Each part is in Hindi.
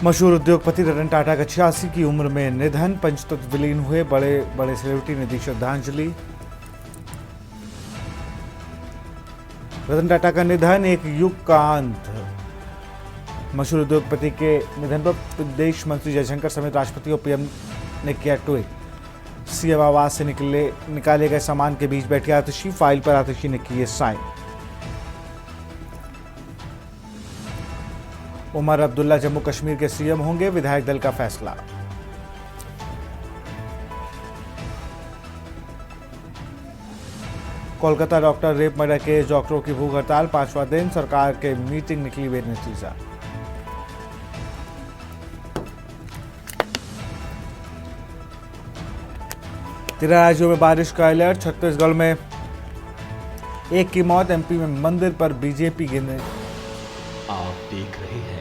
मशहूर उद्योगपति रतन टाटा का 86 की उम्र में निधन, पंचतत्व विलीन हुए बड़े बड़े सेलिब्रिटी ने दी श्रद्धांजलि। रतन टाटा का निधन एक युग का अंत। मशहूर उद्योगपति के निधन पर विदेश मंत्री जयशंकर समेत राष्ट्रपति और पीएम ने किया ट्वीट। सीएम आवास से निकाले गए सामान के बीच बैठी आतिशी, फाइल पर आतिशी ने किए साइन। उमर अब्दुल्ला जम्मू कश्मीर के सीएम होंगे, विधायक दल का फैसला। Kolkata doctor rape murder case डॉक्टरों की भूख हड़ताल 5वां दिन, सरकार के मीटिंग निकली बेनतीजा। तेरह राज्यों में बारिश का अलर्ट, छत्तीसगढ़ में एक की मौत, एमपी में मंदिर पर बीजेपी गिरने। आप देख रहे हैं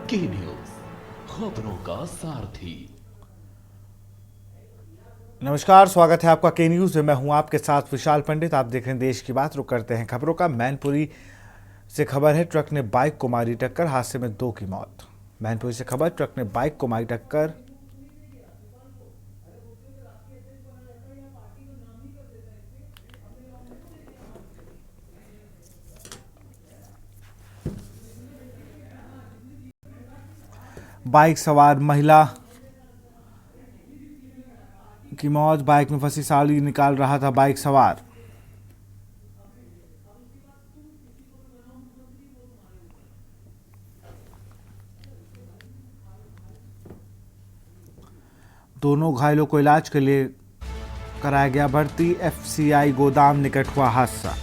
के न्यूज, खबरों का सारथी। नमस्कार, स्वागत है आपका के न्यूज में। मैं हूं आपके साथ विशाल पंडित। आप देख रहे हैं देश की बात। रुक करते हैं खबरों का। मैनपुरी से खबर है, ट्रक ने बाइक को मारी टक्कर, हादसे में 2 की मौत। मैनपुरी से खबर, ट्रक ने बाइक को मारी टक्कर, बाइक सवार महिला की मौत, बाइक में फंसी साड़ी निकाल रहा था बाइक सवार। दोनों घायलों को इलाज के लिए कराया गया भर्ती। एफसीआई गोदाम निकट हुआ हादसा।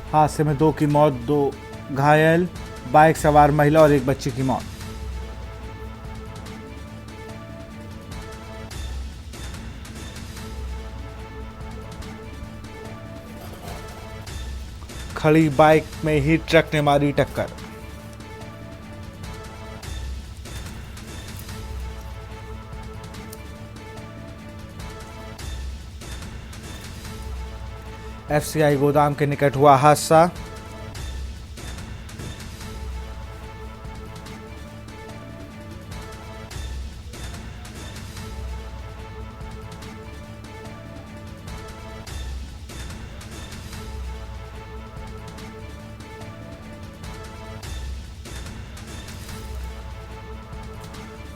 हादसे में 2 की मौत, 2 घायल, बाइक सवार महिला और एक बच्ची की मौत। खड़ी बाइक में ही ट्रक ने मारी टक्कर। एफसीआई गोदाम के निकट हुआ हादसा।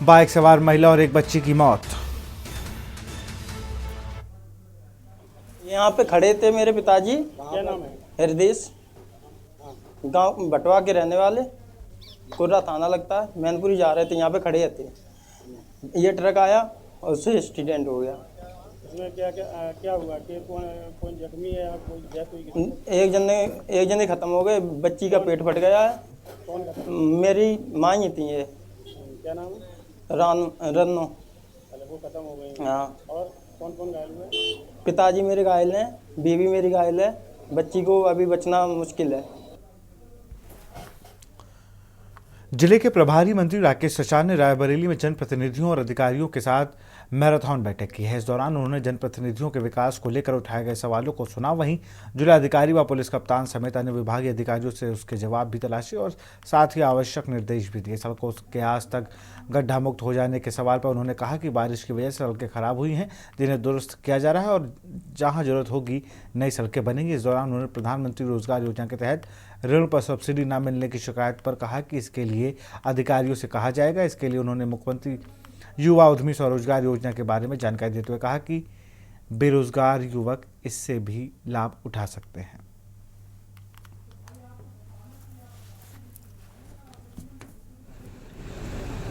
बाइक सवार महिला और एक बच्ची की मौत। यहाँ पे खड़े थे मेरे पिताजी। क्या नाम है? हरदेश, गांव बटवा के रहने वाले, कुर्रा थाना लगता है। मैनपुरी जा रहे थे, यहाँ पे खड़े थे, ये ट्रक आया और उससे एक्सीडेंट हो गया। इसमें क्या हुआ कि कौन जख्मी है, कोई डेथ हुई? एक जने खत्म हो गए, बच्ची का पेट फट गया है। कौन खत्म? मेरी माँ ही थी ये। क्या नाम है? रन्नो। वो खत्म हो गई। हाँ। और कौन कौन घायल हुए? पिताजी मेरे घायल हैं, बीवी मेरी घायल है, बच्ची को अभी बचना मुश्किल है। जिले के प्रभारी मंत्री राकेश सचान ने रायबरेली में जनप्रतिनिधियों और अधिकारियों के साथ मैराथन बैठक की है। इस दौरान उन्होंने जनप्रतिनिधियों के विकास को लेकर उठाए गए सवालों को सुना। वहीं जिलाधिकारी व पुलिस कप्तान समेत अन्य विभागीय अधिकारियों से उसके जवाब भी तलाशे और साथ ही आवश्यक निर्देश भी दिए। सड़कों के आज तक गड्ढा मुक्त हो जाने के सवाल पर उन्होंने कहा कि बारिश की वजह से सड़कें खराब हुई हैं, जिन्हें दुरुस्त किया जा रहा है और जहाँ जरूरत होगी नई सड़कें बनेंगी। इस दौरान उन्होंने प्रधानमंत्री रोजगार योजना के तहत ऋण पर सब्सिडी न मिलने की शिकायत पर कहा कि इसके लिए अधिकारियों से कहा जाएगा। इसके लिए उन्होंने मुख्यमंत्री युवा उद्यमी स्वरोजगार योजना के बारे में जानकारी देते हुए कहा कि बेरोजगार युवक इससे भी लाभ उठा सकते हैं।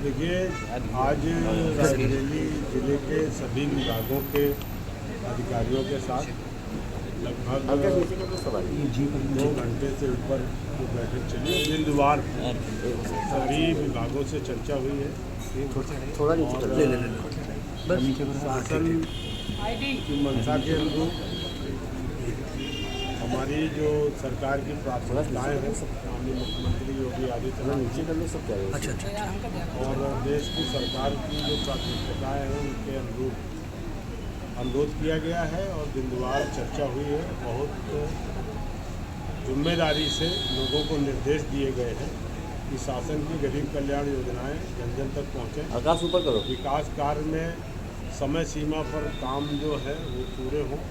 देखिए, आज रायबरेली जिले के सभी विभागों के अधिकारियों के साथ लगभग 2 घंटे से ऊपर की बैठक चली। बिंदुवार सभी विभागों से चर्चा हुई है। थोड़ा शासन की मंशा के अनुरूप हमारी हमारी जो सरकार की प्राथमिकताएं हैं माननीय मुख्यमंत्री योगी आदित्यनाथ और देश की सरकार की जो प्राथमिकताएं हैं उनके अनुरोध किया गया है और दिनदुवार चर्चा हुई है। बहुत जिम्मेदारी से लोगों को निर्देश दिए गए हैं कि शासन की गरीब कल्याण योजनाएं जन जन तक पहुँचें। आकाश ऊपर करो। विकास कार्य में समय सीमा पर काम जो है वो पूरे हों।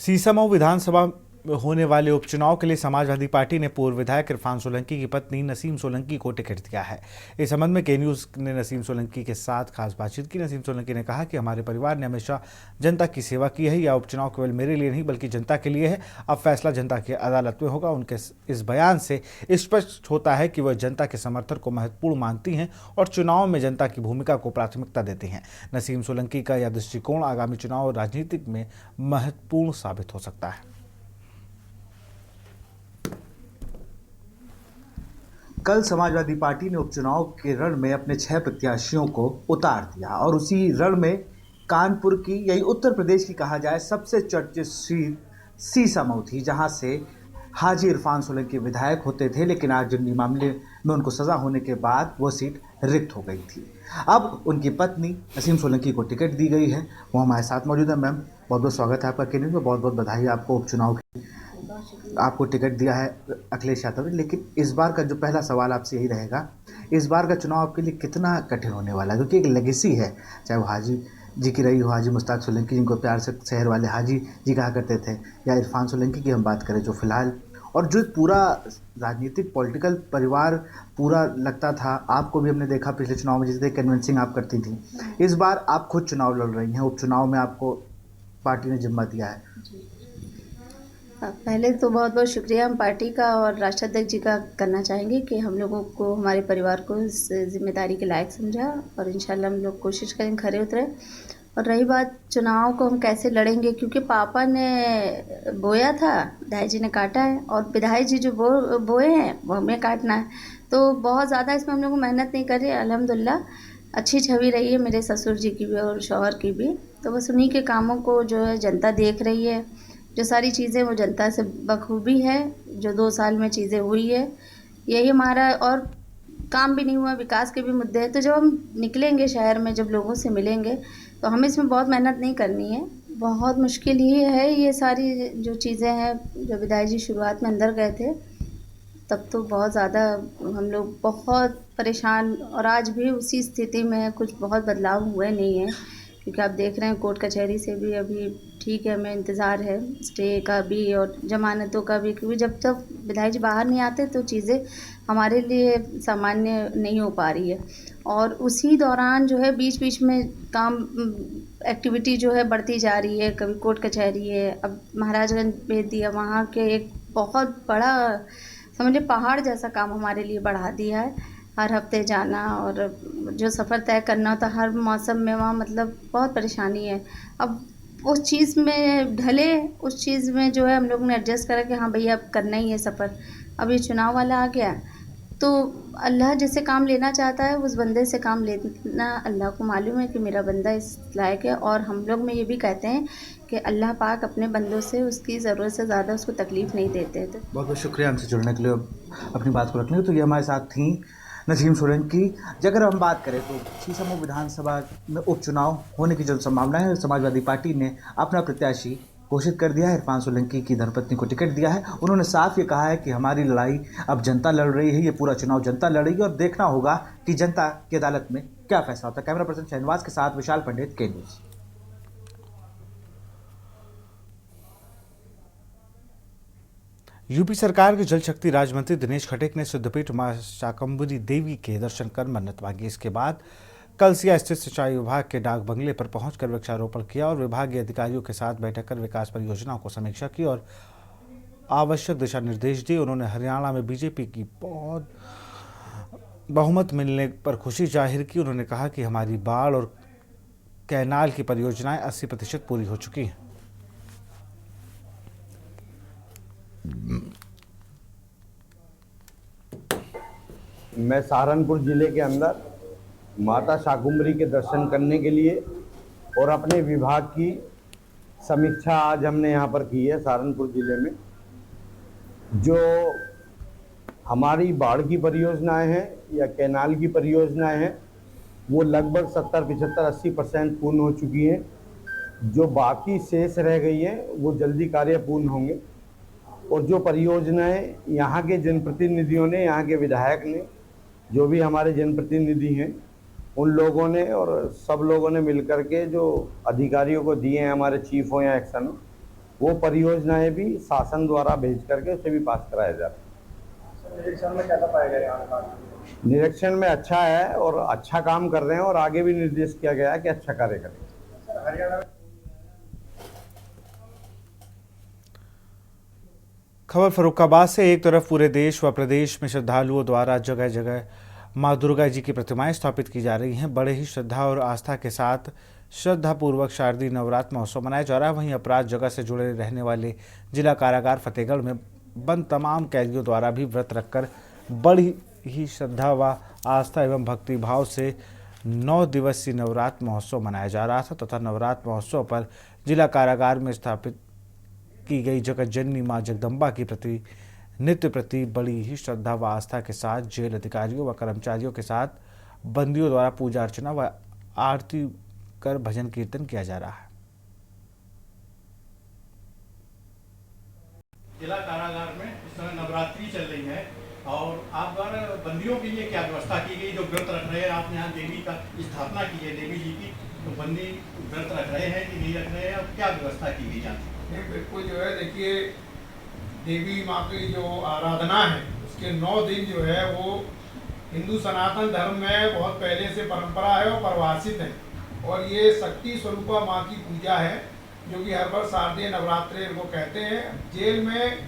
सीसामऊ विधानसभा में होने वाले उपचुनाव के लिए समाजवादी पार्टी ने पूर्व विधायक इरफान सोलंकी की पत्नी नसीम सोलंकी को टिकट दिया है। इस संबंध में के न्यूज़ ने नसीम सोलंकी के साथ खास बातचीत की। नसीम सोलंकी ने कहा कि हमारे परिवार ने हमेशा जनता की सेवा की है। यह उपचुनाव केवल मेरे लिए नहीं बल्कि जनता के लिए है। अब फैसला जनता की अदालत में होगा। उनके इस बयान से स्पष्ट होता है कि वह जनता के समर्थन को महत्वपूर्ण मानती हैं और चुनाव में जनता की भूमिका को प्राथमिकता देती हैं। नसीम सोलंकी का यह दृष्टिकोण आगामी चुनाव और राजनीति में महत्वपूर्ण साबित हो सकता है। कल समाजवादी पार्टी ने उपचुनाव के रण में अपने 6 प्रत्याशियों को उतार दिया और उसी रण में कानपुर की, यही उत्तर प्रदेश की कहा जाए, सबसे चर्चित सीट सीसामऊ थी, जहां से हाजी इरफान सोलंकी विधायक होते थे, लेकिन आज जिन मामले में उनको सजा होने के बाद वो सीट रिक्त हो गई थी। अब उनकी पत्नी नसीम सोलंकी को टिकट दी गई है। वो हमारे साथ मौजूद है। मैम, बहुत बहुत स्वागत है आपका केंद्र में। बहुत बहुत बधाई आपको उपचुनाव की। आपको टिकट दिया है अखिलेश यादव ने, लेकिन इस बार का जो पहला सवाल आपसे यही रहेगा, इस बार का चुनाव आपके लिए कितना कठिन होने वाला है? क्योंकि एक लेगेसी है, चाहे वो हाजी जी की रही हो, हाजी मुश्ताक सोलंकी जिनको प्यार से शहर वाले हाजी जी कहा करते थे, या इरफान सोलंकी की हम बात करें जो फिलहाल, और जो पूरा राजनीतिक पॉलिटिकल परिवार पूरा लगता था, आपको भी हमने देखा पिछले चुनाव में जिस तरह कन्विंसिंग आप करती थी। इस बार आप खुद चुनाव लड़ रही हैं, उपचुनाव में आपको पार्टी ने जिम्मा दिया है। पहले तो बहुत बहुत शुक्रिया हम पार्टी का और राष्ट्राध्यक्ष जी का करना चाहेंगे कि हम लोगों को, हमारे परिवार को इस जिम्मेदारी के लायक समझा और इंशाल्लाह हम लोग कोशिश करेंगे खरे उतरे। और रही बात चुनाव को हम कैसे लड़ेंगे, क्योंकि पापा ने बोया था, विधायक जी ने काटा है, और विधायक जी जो बोए हैं वो हमें काटना है। तो बहुत ज़्यादा इसमें हम लोग मेहनत नहीं कर रहे। अल्हम्दुलिल्लाह अच्छी छवि रही है मेरे ससुर जी की भी और शौहर की भी। तो बस उन्हीं के कामों को जो है जनता देख रही है। जो सारी चीज़ें वो जनता से बखूबी है, जो 2 साल में चीज़ें हुई है, यही हमारा, और काम भी नहीं हुआ, विकास के भी मुद्दे हैं। तो जब हम निकलेंगे शहर में, जब लोगों से मिलेंगे, तो हमें इसमें बहुत मेहनत नहीं करनी है। बहुत मुश्किल ही है ये सारी जो चीज़ें हैं। जो विधायक जी शुरुआत में अंदर गए थे तब तो बहुत ज़्यादा हम लोग बहुत परेशान, और आज भी उसी स्थिति में है। कुछ बहुत बदलाव हुए नहीं है, क्योंकि आप देख रहे हैं कोर्ट कचहरी से भी अभी ठीक है, हमें इंतज़ार है स्टे का भी और जमानतों का भी, क्योंकि जब तक विधायक जी बाहर नहीं आते तो चीज़ें हमारे लिए सामान्य नहीं हो पा रही है। और उसी दौरान जो है बीच बीच में काम एक्टिविटी जो है बढ़ती जा रही है। कभी कोर्ट कचहरी है, अब महाराजगंज भेज दिया, वहाँ के एक बहुत बड़ा समझिए पहाड़ जैसा काम हमारे लिए बढ़ा दिया है। हर हफ्ते जाना और जो सफ़र तय करना होता हर मौसम में, वहाँ मतलब बहुत परेशानी है। अब उस चीज़ में ढले, उस चीज़ में जो है हम लोग ने एडजस्ट करा कि हाँ भैया अब करना ही है सफ़र। अब ये चुनाव वाला आ गया, तो अल्लाह जिससे काम लेना चाहता है उस बंदे से काम लेना अल्लाह को मालूम है कि मेरा बंदा इस लायक है। और हम लोग में ये भी कहते हैं कि अल्लाह पाक अपने बंदों से उसकी ज़रूरत से ज़्यादा उसको तकलीफ़ नहीं देते। तो बहुत बहुत शुक्रिया हमसे जुड़ने के लिए, अपनी बात को रखने के लिए। तो ये हमारे साथ थी नसीम सोलंकी। अगर हम बात करें तो सीसामऊ विधानसभा में उपचुनाव होने की जो संभावना है, समाजवादी पार्टी ने अपना प्रत्याशी घोषित कर दिया है। इरफान सोलंकी की धर्मपत्नी को टिकट दिया है। उन्होंने साफ ये कहा है कि हमारी लड़ाई अब जनता लड़ रही है, ये पूरा चुनाव जनता लड़ेगी और देखना होगा कि जनता की अदालत में क्या फैसला होता है। कैमरा पर्सन शहनवाज के साथ विशाल पंडित, के न्यूज़। यूपी सरकार के जल शक्ति राज्य मंत्री दिनेश खटेक ने सिद्धपीठ मां शाकंभरी देवी के दर्शन कर मन्नत मांगी। इसके बाद कलसिया स्थित सिंचाई विभाग के डाक बंगले पर पहुंचकर वृक्षारोपण किया और विभागीय अधिकारियों के साथ बैठक कर विकास परियोजनाओं को समीक्षा की और आवश्यक दिशा निर्देश दिए। उन्होंने हरियाणा में बीजेपी की बहुत बहुमत मिलने पर खुशी जाहिर की। उन्होंने कहा कि हमारी बाढ़ और कैनाल की परियोजनाएं 80% पूरी हो चुकी हैं। मैं सहारनपुर जिले के अंदर माता शाकुंभरी के दर्शन करने के लिए और अपने विभाग की समीक्षा आज हमने यहाँ पर की है सहारनपुर जिले में। जो हमारी बाढ़ की परियोजनाएं हैं या कैनाल की परियोजनाएं हैं वो लगभग 70, 75, 80% पूर्ण हो चुकी हैं। जो बाकी शेष रह गई हैं वो जल्दी कार्य पूर्ण होंगे। और जो परियोजनाएं यहाँ के जनप्रतिनिधियों ने, यहाँ के विधायक ने, जो भी हमारे जनप्रतिनिधि हैं, उन लोगों ने और सब लोगों ने मिलकर के जो अधिकारियों को दिए हैं, हमारे चीफ हो या एक्शन हो, वो परियोजनाएं भी शासन द्वारा भेज करके उसे भी पास कराया जा रहा है। निरीक्षण में कैसा पाया गया यहाँ का? निरीक्षण में अच्छा है और अच्छा काम कर रहे हैं और आगे भी निर्देश किया गया है कि अच्छा कार्य करें। हरियाणा खबर फर्रुखाबाद से। एक तरफ पूरे देश व प्रदेश में श्रद्धालुओं द्वारा जगह जगह मां दुर्गा जी की प्रतिमाएं स्थापित की जा रही हैं। बड़े ही श्रद्धा और आस्था के साथ श्रद्धापूर्वक शारदीय नवरात्र महोत्सव मनाया जा रहा है। वहीं अपराध जगह से जुड़े रहने वाले जिला कारागार फतेहगढ़ में बंद तमाम कैदियों द्वारा भी व्रत रखकर बड़ी ही श्रद्धा व आस्था एवं भक्तिभाव से 9 दिवसीय नवरात्र महोत्सव मनाया जा रहा था तथा नवरात्र महोत्सव पर जिला कारागार में स्थापित की गई जगत जननी मां जगदम्बा की नित्य प्रति बड़ी ही श्रद्धा व आस्था के साथ जेल अधिकारियों व कर्मचारियों के साथ बंदियों द्वारा पूजा अर्चना व आरती कर भजन कीर्तन किया जा रहा है। जिला कारागार में इस समय नवरात्रि चल रही है और आप द्वारा बंदियों के लिए क्या व्यवस्था की गई? जो व्रत रख रहे हैं, आपने यहाँ देवी का स्थापना की है, देवी जी की, तो बंदी व्रत रख रहे हैं कि नहीं रख रहे हैं और क्या व्यवस्था की गई? नहीं, बिल्कुल जो है, देखिए देवी माँ की जो आराधना है उसके 9 दिन जो है वो हिंदू सनातन धर्म में बहुत पहले से परंपरा है और परिभाषित है। और ये शक्ति स्वरूपा माँ की पूजा है जो कि हर वर्ष शारदीय नवरात्रि को कहते हैं। जेल में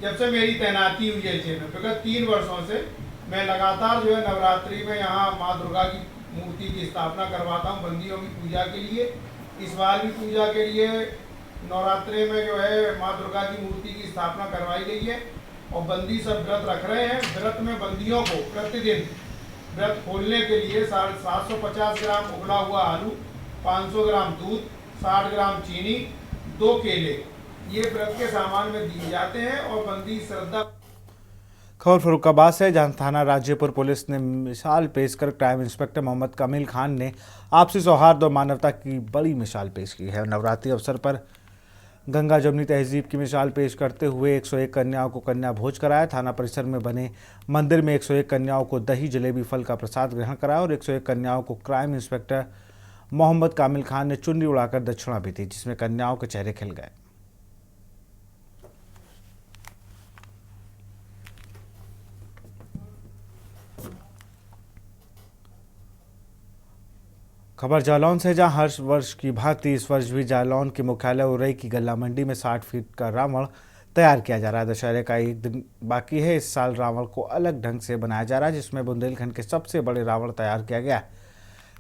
जब से मेरी तैनाती हुई है जेल में, विगत 3 वर्षों से मैं लगातार जो है नवरात्रि में यहाँ माँ दुर्गा की मूर्ति की स्थापना करवाता हूँ बंदियों की पूजा के लिए। इस बार भी पूजा के लिए नवरात्रि में जो है माँ दुर्गा की मूर्ति की स्थापना करवाई गई है और बंदी सब व्रत रख रहे हैं। व्रत में बंदियों को प्रतिदिन व्रत खोलने के लिए 750 ग्राम उबला हुआ आलू, 500 ग्राम दूध, 60 ग्राम चीनी, 2 केले, ये व्रत के सामान में दिए जाते हैं और बंदी श्रद्धा। खबर फर्रुखाबाद से, जहां थाना राज्यपुर पुलिस ने मिसाल पेश कर क्राइम इंस्पेक्टर मोहम्मद कामिल खान ने आपसी सौहार्द और मानवता की बड़ी मिसाल पेश की है। नवरात्रि अवसर पर गंगा जमुनी तहजीब की मिसाल पेश करते हुए 101 कन्याओं को कन्या भोज कराया। थाना परिसर में बने मंदिर में 101 कन्याओं को दही, जलेबी, फल का प्रसाद ग्रहण कराया और 101 कन्याओं को क्राइम इंस्पेक्टर मोहम्मद कामिल खान ने चुन्नी उड़ाकर दक्षिणा भी दी, जिसमें कन्याओं के चेहरे खिल गए। खबर जालौन से, जहां हर वर्ष की भांति इस वर्ष भी जालौन के मुख्यालय उरई की गल्ला मंडी में 60 फीट का रावण तैयार किया जा रहा है। दशहरे का एक दिन बाकी है। इस साल रावण को अलग ढंग से बनाया जा रहा है, जिसमें बुंदेलखंड के सबसे बड़े रावण तैयार किया गया है।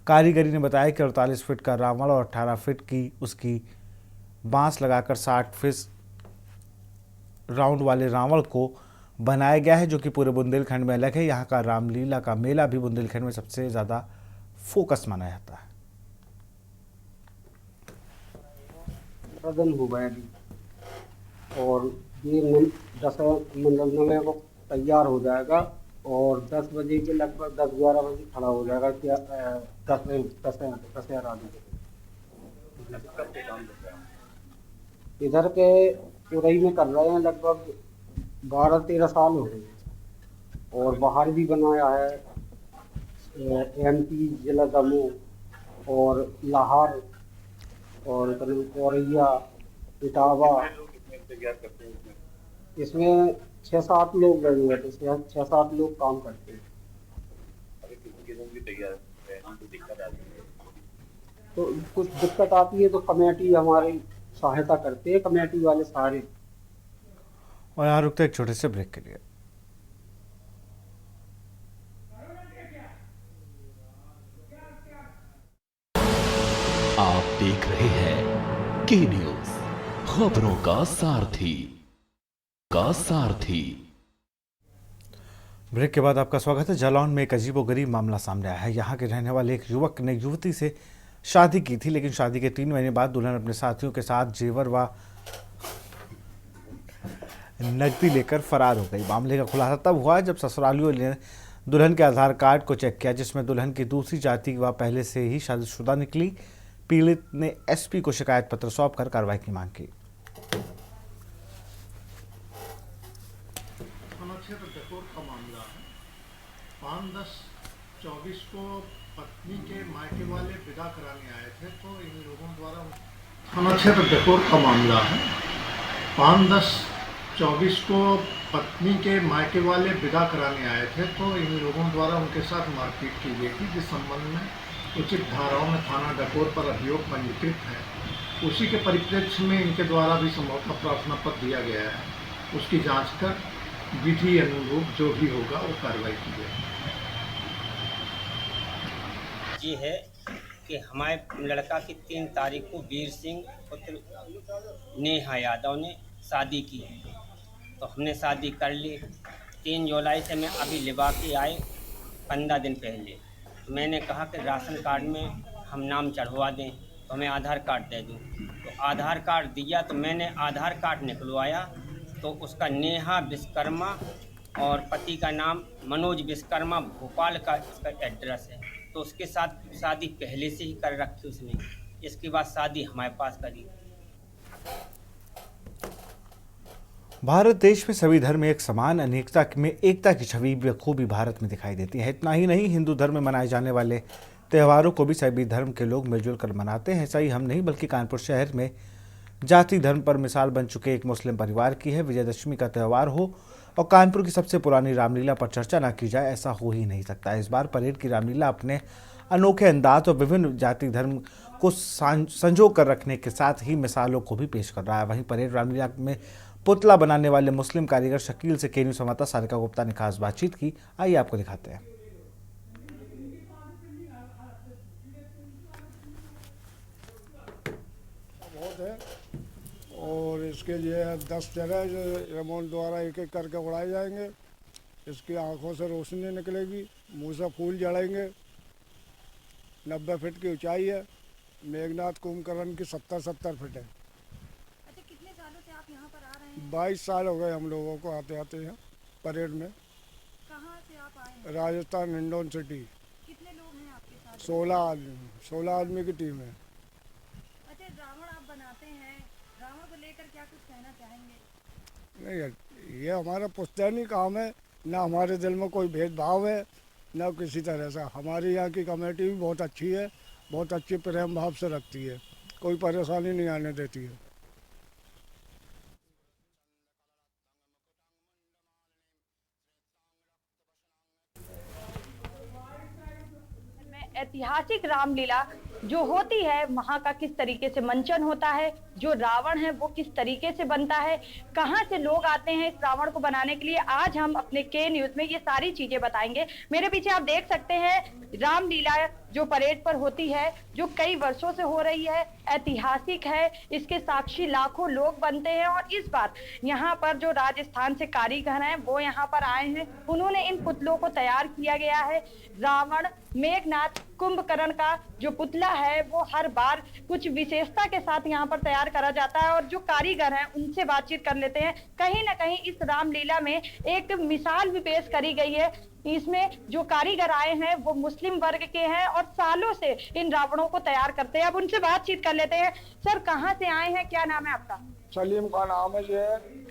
कारीगरी ने बताया कि 48 फीट का रावण और 18 फीट की उसकी बांस लगाकर 60 फीट राउंड वाले रावण को बनाया गया है, जो कि पूरे बुंदेलखंड में अलग है। यहाँ का रामलीला का मेला भी बुंदेलखंड में सबसे ज़्यादा फोकस माना जाता है। प्रदन हो गया और ये 10 नवे को तैयार हो जाएगा और 10 बजे के लगभग 10-11 बजे खड़ा हो जाएगा। क्या 10 इधर के उरई में कर रहे हैं, लगभग 12-13 साल हो गए और बाहर भी बनाया है, MP, जिला दमोह और लाहौर और औरैया, इटावा। इसमें 6-7 लोग लगे हुए थे, 6-7 लोग काम करते हैं। तो कुछ दिक्कत आती है तो कमेटी हमारी सहायता करते हैं, कमेटी वाले सारे। और यहाँ रुकते एक छोटे से ब्रेक के लिए। आप देख रहे हैं के न्यूज, खबरों का सारथी। ब्रेक के बाद आपका स्वागत है। जालौन में एक अजीबोगरीब मामला सामने आया है। यहाँ के रहने वाले एक युवक ने युवती से शादी की थी, लेकिन शादी के 3 महीने बाद दुल्हन अपने साथियों के साथ जेवर व नकदी लेकर फरार हो गई। मामले का खुलासा तब हुआ जब ससुरालियों ने दुल्हन के आधार कार्ड को चेक किया, जिसमें दुल्हन की दूसरी जाति व पहले से ही शादीशुदा निकली। पीड़ित ने एसपी को शिकायत पत्र सौंपकर कार्रवाई की मांग की। थाना क्षेत्र डकोर का मामला है। 5/10/24 को पत्नी के मायके वाले विदा कराने आए थे, तो इन लोगों द्वारा थाना क्षेत्र डकोर का मामला है। 5/10/24 को पत्नी के मायके वाले विदा कराने आए थे, तो इन लोगों द्वारा उनके साथ मारपीट की गई थी, जिस संबंध में उचित धाराओं में थाना डकोर पर अभियोग पंजीकृत है। उसी के परिप्रेक्ष्य में इनके द्वारा भी संभवतः प्रार्थना पत्र दिया गया है। उसकी जांच कर विधि अनुरूप जो भी होगा वो कार्रवाई की जाएगी। ये है कि हमारे लड़का की 3 तारीख को वीर सिंह पुत्र नेहा यादव ने शादी की, तो हमने शादी कर ली। 3 जुलाई से मैं अभी लिवा के आए 15 दिन पहले, तो मैंने कहा कि राशन कार्ड में हम नाम चढ़वा दें, तो हमें आधार कार्ड दे दूँ। तो आधार कार्ड दिया, तो मैंने आधार कार्ड निकलवाया, तो उसका नेहा विश्वकर्मा और पति का नाम मनोज विश्वकर्मा भोपाल का इसका एड्रेस है। तो उसके साथ शादी पहले से ही कर रखी उसने। इसके बाद शादी हमारे पास करी। भारत देश में सभी धर्म एक समान, अनेकता में एकता की छवि बखूबी भारत में दिखाई देती है। इतना ही नहीं, हिंदू धर्म में मनाए जाने वाले त्योहारों को भी सभी धर्म के लोग मिलजुल कर मनाते हैं। ऐसा ही हम नहीं, बल्कि कानपुर शहर में जाति धर्म पर मिसाल बन चुके एक मुस्लिम परिवार की है। विजयदशमी का त्यौहार हो और कानपुर की सबसे पुरानी रामलीला पर चर्चा न की जाए, ऐसा हो ही नहीं सकता। इस बार परेड की रामलीला अपने अनोखे अंदाज और विभिन्न जाति धर्म को संजो कर रखने के साथ ही मिसालों को भी पेश कर रहा है। वहीं परेड रामलीला में पुतला बनाने वाले मुस्लिम कारीगर शकील से के न्यूज़ संवाददाता सारिका गुप्ता ने खास बातचीत की। आइए आपको दिखाते हैं। बहुत है और इसके लिए 10 जगह जो रिमोट द्वारा एक एक करके उड़ाए जाएंगे। इसकी आंखों से रोशनी निकलेगी, मुंह से फूल जड़ेंगे। 90 फीट की ऊंचाई है। मेघनाथ कुंभकर्ण की 70-70 फीट है। अच्छा, कितने सालों से आप यहाँ पर आ रहे हैं? 22 साल हो गए हम लोगों को आते आते हैं परेड में। कहाँ से आप आए हैं? राजस्थान हिंडौन सिटी। कितने लोग हैं आपके साथ? 16 आदमी की टीम है। अच्छा, रावण आप बनाते हैं, रावण को लेकर क्या कुछ कहना चाहेंगे? नहीं, ये हमारा पुश्तैनी काम है। ना हमारे दिल में कोई भेदभाव है, ना किसी तरह से। हमारी यहाँ की कमेटी भी बहुत अच्छी है, बहुत अच्छी प्रेम भाव से रखती है, कोई परेशानी नहीं आने देती है। ऐतिहासिक रामलीला जो होती है वहाँ का किस तरीके से मंचन होता है, जो रावण है वो किस तरीके से बनता है, कहाँ से लोग आते हैं इस रावण को बनाने के लिए, आज हम अपने के न्यूज़ में ये सारी चीजें बताएंगे। मेरे पीछे आप देख सकते हैं रामलीला जो परेड पर होती है, जो कई वर्षों से हो रही है, ऐतिहासिक है। इसके साक्षी लाखों लोग बनते हैं और इस बार यहाँ पर जो राजस्थान से कारीगर हैं वो यहाँ पर आए हैं। उन्होंने इन पुतलों को तैयार किया गया है। रावण, मेघनाथ, कुंभकर्ण का जो पुतला है वो हर बार कुछ विशेषता के साथ यहाँ पर तैयार करा जाता है और जो कारीगर हैं उनसे बातचीत कर लेते हैं। कहीं ना कहीं इस रामलीला में एक मिसाल भी पेश करी गई है। इसमें जो कारीगर आए हैं वो मुस्लिम वर्ग के हैं और सालों से इन रावणों को तैयार करते हैं। अब उनसे बातचीत कर लेते हैं। सर, कहाँ से आए हैं, क्या नाम है आपका? सलीम का नाम है। जो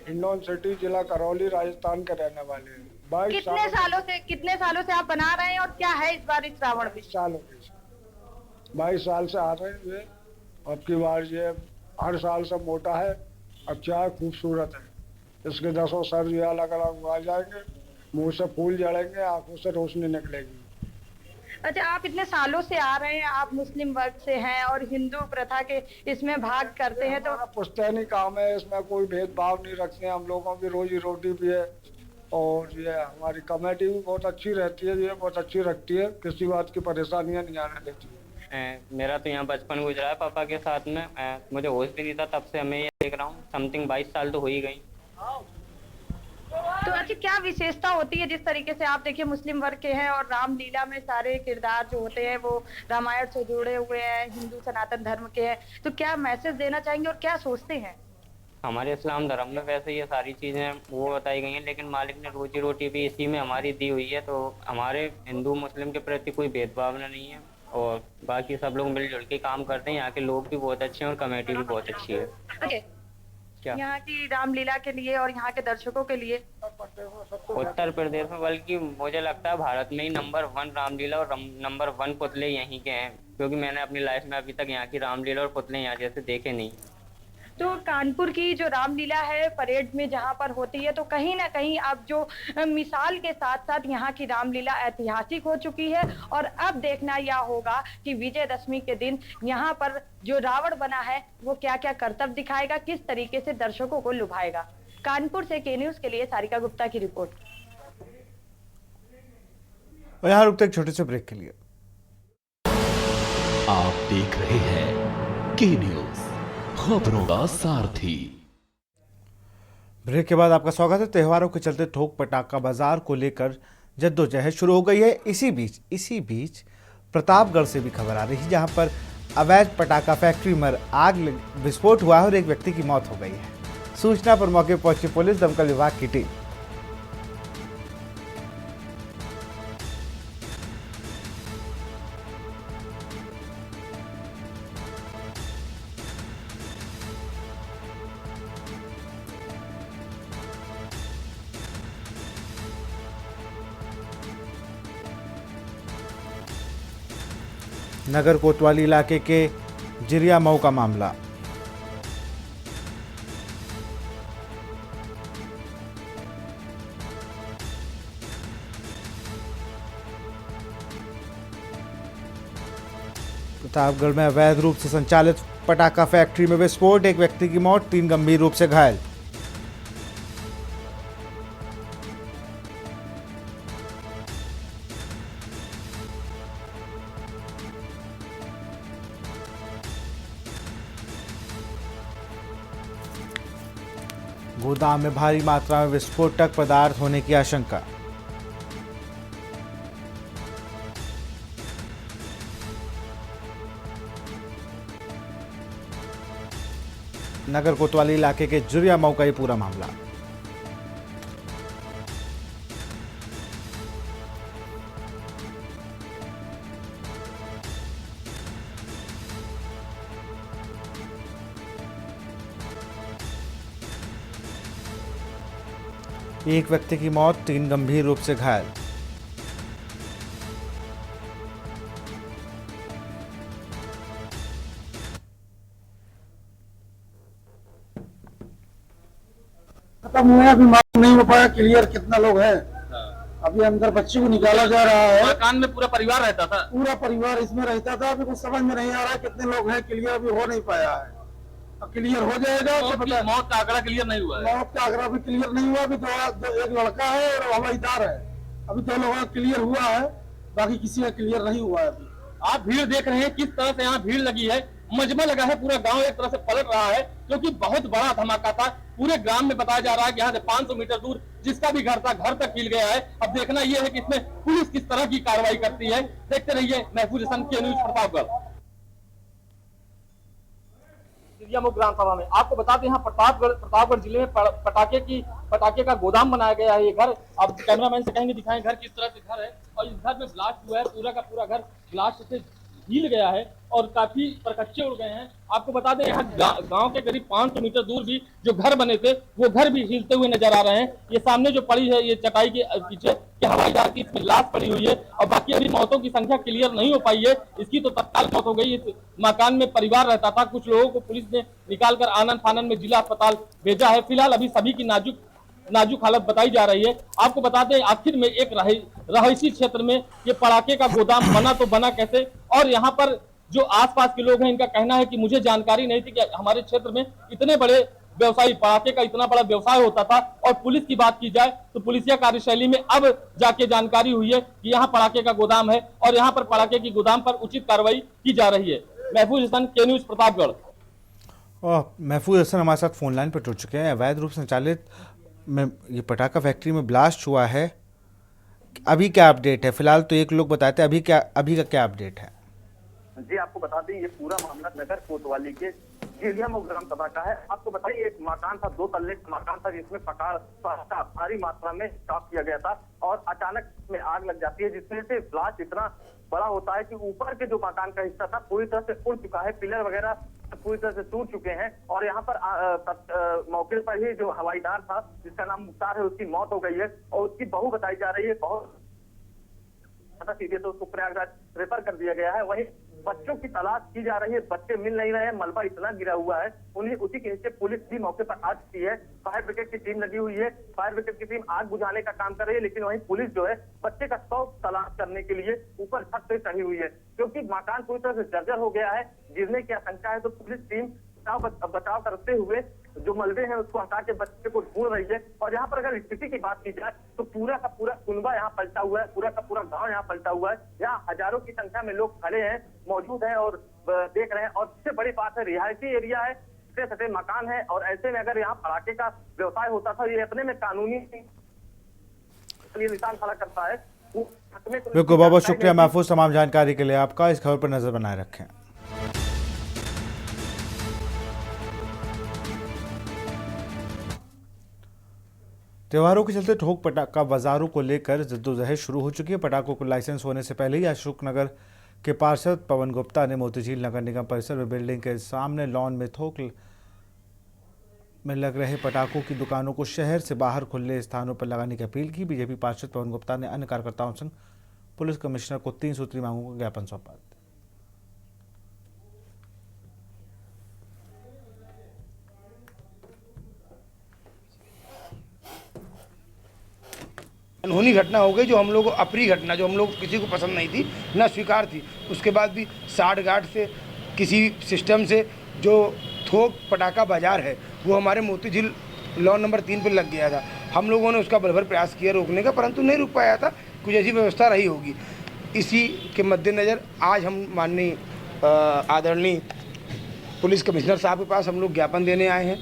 हिंडौन सिटी, जिला करौली, राजस्थान के रहने वाले हैं। कितने सालों से आप बना रहे हैं और क्या है इस बार इस रावण में? 22 साल से आ रहे हैं। ये अब की बार ये हर साल से मोटा है, अच्छा है, खूबसूरत है। इसके 10 सर ये अलग अलग आ जाएंगे, मुंह से फूल जड़ेंगे, आंखों से रोशनी निकलेगी। अच्छा, आप इतने सालों से आ रहे हैं, आप मुस्लिम वर्ग से हैं और हिंदू प्रथा के इसमें भाग करते हैं, तो पुश्तैनी काम है, इसमें कोई भेदभाव नहीं रखते हैं। हम लोगों की रोजी रोटी भी है और ये हमारी कमेटी भी बहुत अच्छी रहती है, ये बहुत अच्छी रखती है, किसी बात की परेशानियां नहीं आने देती है। मेरा तो यहाँ बचपन गुजरा है पापा के साथ में। मुझे होश भी नहीं था, तब से मैं ये देख रहा हूँ। समथिंग 22 साल तो हो ही गई। तो अच्छा, क्या विशेषता होती है जिस तरीके से आप देखिए मुस्लिम वर्ग के हैं और रामलीला में सारे किरदार जो होते हैं वो रामायण से जुड़े हुए हैं, हिंदू सनातन धर्म के हैं, तो क्या मैसेज देना चाहेंगे और क्या सोचते हैं? हमारे इस्लाम धर्म में वैसे ये सारी चीज़ें वो बताई गई हैं, लेकिन मालिक ने रोजी रोटी भी इसी में हमारी दी हुई है, तो हमारे हिंदू मुस्लिम के प्रति कोई भेदभाव नहीं है और बाकी सब लोग मिलजुल के काम करते हैं। यहाँ के लोग भी बहुत अच्छे हैं और कमेटी भी बहुत अच्छी है। क्या यहाँ की रामलीला के लिए और यहाँ के दर्शकों के लिए उत्तर प्रदेश में, बल्कि मुझे लगता है भारत में ही नंबर 1 रामलीला और नंबर 1 पुतले यहीं के हैं, क्योंकि मैंने अपनी लाइफ में अभी तक यहाँ की रामलीला और पुतले यहाँ जैसे देखे नहीं। तो कानपुर की जो रामलीला है परेड में जहाँ पर होती है, तो कहीं ना कहीं अब जो मिसाल के साथ साथ यहाँ की रामलीला ऐतिहासिक हो चुकी है और अब देखना यह होगा कि विजयदशमी के दिन यहाँ पर जो रावण बना है वो क्या क्या करतब दिखाएगा, किस तरीके से दर्शकों को लुभाएगा। कानपुर से के न्यूज के लिए सारिका गुप्ता की रिपोर्ट। और यहाँ रुकते एक छोटे से ब्रेक के लिए। आप देख रहे हैं के न्यूज, खबरों का सारथी। ब्रेक के बाद आपका स्वागत है। त्योहारों के चलते थोक पटाखा बाजार को लेकर जद्दोजहद शुरू हो गई है। इसी बीच प्रतापगढ़ से भी खबर आ रही है, जहां पर अवैध पटाखा फैक्ट्री में आग विस्फोट हुआ है और एक व्यक्ति की मौत हो गई है। सूचना पर मौके पहुंची पुलिस, दमकल विभाग की टीम। नगर कोतवाली इलाके के जिरिया मऊ का मामला। प्रतापगढ़ में अवैध रूप से संचालित पटाखा फैक्ट्री में विस्फोट, एक व्यक्ति की मौत, 3 गंभीर रूप से घायल। गोदाम में भारी मात्रा में विस्फोटक पदार्थ होने की आशंका। नगर कोतवाली इलाके के जुरिया मऊ का ये पूरा मामला। एक व्यक्ति की मौत, 3 गंभीर रूप से घायल। खत्म हुए, अभी मालूम नहीं हो पाया क्लियर कितना लोग हैं। अभी अंदर बच्चे को निकाला जा रहा है। मकान में पूरा परिवार रहता था? पूरा परिवार इसमें रहता था। अभी कुछ समझ में नहीं आ रहा कितने लोग हैं, क्लियर अभी हो नहीं पाया है। अब क्लियर हो जाएगा तो पता। मौत का आंकड़ा क्लियर नहीं हुआ है? मौत का आंकड़ा भी क्लियर नहीं हुआ। अभी एक लड़का है और हवलदार है। अभी 2 लोगों का क्लियर हुआ है, बाकी किसी का क्लियर नहीं हुआ है अभी। आप भीड़ देख रहे हैं, किस तरह से यहाँ भीड़ लगी है, मजमा लगा है, पूरा गांव एक तरह से पलट रहा है, क्योंकि बहुत बड़ा धमाका था। पूरे ग्राम में बताया जा रहा है कि यहाँ से 500 मीटर दूर जिसका भी घर था, घर तक हिल गया है। अब देखना यह है कि इसमें पुलिस किस तरह की कार्रवाई करती है। देखते रहिए महफूज हसन के न्यूज प्रतापगढ़। ग्राम सभा में आपको बता दें, यहाँ प्रतापगढ़ जिले में पटाखे का गोदाम बनाया गया है। ये घर आप कैमरामैन से कहेंगे दिखाएं घर किस तरह से घर है, और इस घर में ब्लास्ट हुआ है। पूरा का पूरा घर ब्लास्ट से हिल गया है और काफी परकच्चे उड़ गए हैं। आपको बता दें, यहाँ गांव के करीब 500 मीटर दूर भी जो घर बने थे वो घर भी हिलते हुए नजर आ रहे हैं। ये सामने जो पड़ी है, ये चटाई के पीछे के हवाई जहाज की इसमें लाश पड़ी हुई है, और बाकी अभी मौतों की संख्या क्लियर नहीं हो पाई है। इसकी तो तत्काल मौत हो गई। इस मकान में परिवार रहता था। कुछ लोगों को पुलिस ने निकालकर आनंद फानन में जिला अस्पताल भेजा है। फिलहाल अभी सभी की नाजुक हालत बताई जा रही है। आपको बता दें, आखिर में एक रहायशी क्षेत्र में ये पटाखे का गोदाम बना तो बना कैसे, और यहाँ पर जो आसपास के लोग हैं इनका कहना है कि मुझे जानकारी नहीं थी कि हमारे क्षेत्र में इतने बड़े व्यवसायी पटाखे का इतना बड़ा व्यवसाय होता था। और पुलिस की बात की जाए तो पुलिसिया कार्यशैली में अब जाके जानकारी हुई है कि यहाँ पटाखे का गोदाम है और यहाँ पर पटाखे की गोदाम पर उचित कार्रवाई की जा रही है। महफूज हसन, के न्यूज प्रतापगढ़। महफूज हसन हमारे साथ फोन लाइन पर जुड़ चुके हैं। अवैध रूप से संचालित में ये पटाखा फैक्ट्री में ब्लास्ट हुआ है, अभी क्या अपडेट है? फिलहाल तो एक लोग बताते हैं, अभी का क्या अपडेट है? जी आपको बता दें ये पूरा मामला नगर कोतवाली के झिलियामऊ ग्राम सभा का है। आपको बताइए एक मकान था, 2 तल्ले का मकान था जिसमें पटाखा भारी मात्रा में स्टॉक किया गया था और अचानक में आग लग जाती है, जिसमें से ब्लास्ट इतना बड़ा होता है कि ऊपर के जो मकान का हिस्सा था पूरी तरह से उड़ चुका है, पिलर वगैरह पूरी तरह से टूट चुके हैं और यहाँ पर मौके पर ही जो हवाईदार था जिसका नाम मुख्तार है उसकी मौत हो गई है और उसकी बहू बताई जा रही है, बहुत सीधे तो उसको प्रयागराज रेफर कर दिया गया है। वहीं बच्चों की तलाश की जा रही है, बच्चे मिल नहीं रहे हैं, मलबा इतना गिरा हुआ है। उन्हीं उसी के नीचे पुलिस भी मौके पर आ चुकी है, फायर ब्रिगेड की टीम लगी हुई है, फायर ब्रिगेड की टीम आग बुझाने का काम कर रही है, लेकिन वहीं पुलिस जो है बच्चे का शव तलाश करने के लिए ऊपर छत पे चढ़ी हुई है क्योंकि मकान पूरी तरह से जर्जर हो गया है। गिरने की आशंका है तो पुलिस टीम बचाव करते हुए जो मलबे हैं उसको हटा के बच्चे को ढूंढ रही है। और यहाँ पर अगर स्थिति की बात की जाए तो पूरा का पूरा कुनबा यहाँ पलटा हुआ है, पूरा का पूरा गांव यहाँ पलटा हुआ है। यहाँ हजारों की संख्या में लोग खड़े हैं, मौजूद हैं और देख रहे हैं। और सबसे बड़ी बात है रिहायशी एरिया है, सटे मकान है और ऐसे में अगर यहाँ पटाखे का व्यवसाय होता था ये अपने में कानूनी निशान खड़ा करता है। बिल्कुल, बहुत बहुत शुक्रिया महफूज तमाम जानकारी के लिए आपका। इस खबर पर नजर बनाए रखें। त्योहारों के चलते ठोक पटाखा बाजारों को लेकर जद्दोजहद शुरू हो चुकी है। पटाखों को लाइसेंस होने से पहले ही अशोकनगर के पार्षद पवन गुप्ता ने मोतीझील नगर निगम परिसर में बिल्डिंग के सामने लॉन में थोक में लग रहे पटाखों की दुकानों को शहर से बाहर खुले स्थानों पर लगाने की अपील की। बीजेपी पार्षद पवन गुप्ता ने अन्य कार्यकर्ताओं संग पुलिस कमिश्नर को 3 सूत्री मांगों का ज्ञापन सौंपा। अनहोनी घटना हो गई, जो हम लोग को अप्रिय घटना, जो हम लोग किसी को पसंद नहीं थी, न स्वीकार थी। उसके बाद भी साठ गांठ से किसी सिस्टम से जो थोक पटाखा बाजार है वो हमारे मोतीझील लॉ नंबर 3 पर लग गया था। हम लोगों ने उसका बलभर प्रयास किया रोकने का, परंतु नहीं रुक पाया था। कुछ ऐसी व्यवस्था रही होगी। इसी के मद्देनज़र आज हम माननीय आदरणीय पुलिस कमिश्नर साहब के पास हम लोग ज्ञापन देने आए हैं।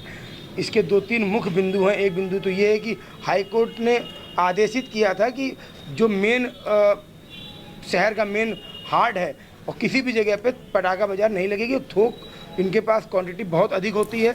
इसके 2-3 मुख्य बिंदु हैं। एक बिंदु तो ये है कि हाईकोर्ट ने आदेशित किया था कि जो मेन शहर का मेन हार्ट है और किसी भी जगह पे पटाखा बाजार नहीं लगेगी। थोक इनके पास क्वांटिटी बहुत अधिक होती है।